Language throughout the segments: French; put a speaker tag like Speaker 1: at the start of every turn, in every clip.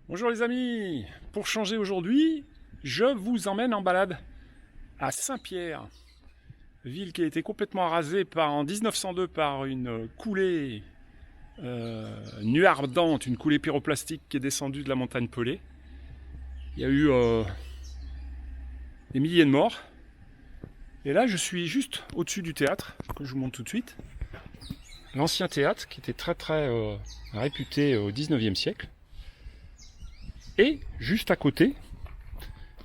Speaker 1: Bonjour les amis, pour changer aujourd'hui, je vous emmène en balade à Saint-Pierre, ville qui a été complètement rasée en 1902 par une coulée nuardante, une coulée pyroplastique qui est descendue de la montagne Pelée. Il y a eu des milliers de morts. Et là, je suis juste au-dessus du théâtre, que je vous montre tout de suite. L'ancien théâtre, qui était très réputé au 19e siècle. Et juste à côté,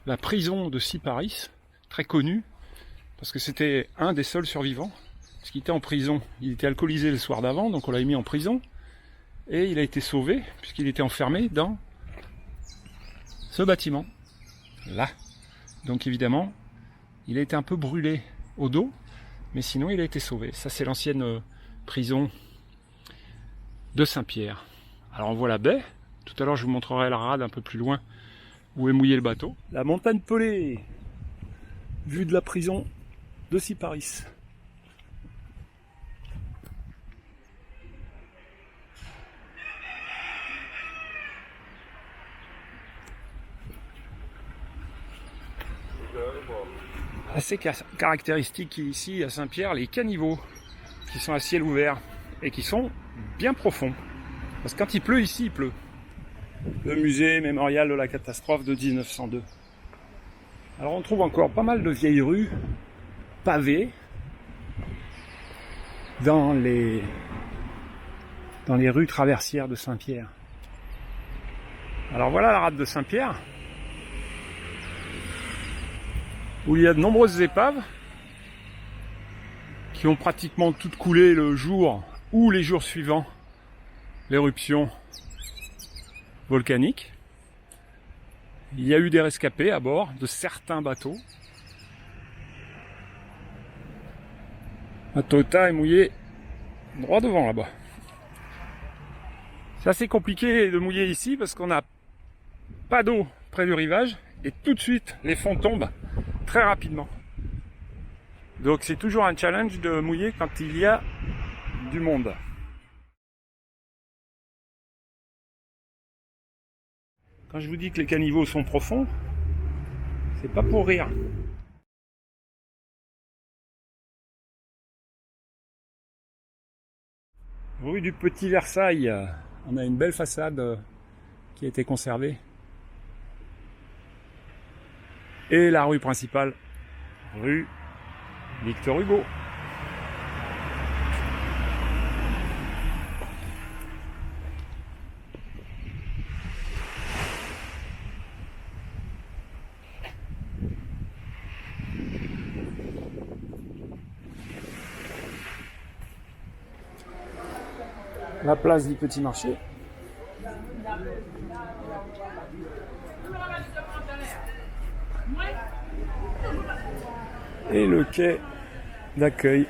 Speaker 1: la prison de Syparis, très connue, parce que c'était un des seuls survivants, parce qu'il était en prison. Il était alcoolisé le soir d'avant, donc on l'a mis en prison, et il a été sauvé, puisqu'il était enfermé dans ce bâtiment, là. Donc évidemment, il a été un peu brûlé au dos, mais sinon il a été sauvé. Ça c'est l'ancienne prison de Saint-Pierre. Alors on voit la baie. Tout à l'heure, je vous montrerai la rade un peu plus loin où est mouillé le bateau. La montagne Pelée, vue de la prison de Syparis. Assez caractéristique ici à Saint-Pierre, les caniveaux qui sont à ciel ouvert et qui sont bien profonds. Parce que quand il pleut ici, il pleut. Le musée mémorial de la catastrophe de 1902. Alors on trouve encore pas mal de vieilles rues pavées dans les rues traversières de Saint-Pierre. Alors voilà la rade de Saint-Pierre, où il y a de nombreuses épaves qui ont pratiquement toutes coulé le jour ou les jours suivants l'éruption volcanique. Il y a eu des rescapés à bord de certains bateaux. Un Toyota est mouillé droit devant là-bas. C'est assez compliqué de mouiller ici parce qu'on n'a pas d'eau près du rivage et tout de suite les fonds tombent très rapidement. Donc c'est toujours un challenge de mouiller quand il y a du monde. Quand je vous dis que les caniveaux sont profonds, c'est pas pour rire. Rue du Petit Versailles, on a une belle façade qui a été conservée. Et la rue principale, rue Victor Hugo. La place du Petit Marché. Et le quai d'accueil.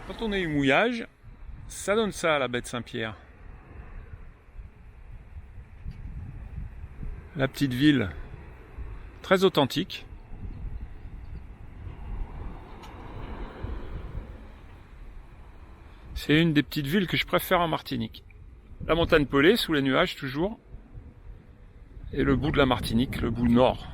Speaker 1: Quand on est au mouillage, ça donne ça à la baie de Saint-Pierre. La petite ville, très authentique. C'est une des petites villes que je préfère en Martinique. La montagne Pelée, sous les nuages toujours. Et le bout de la Martinique, le bout nord.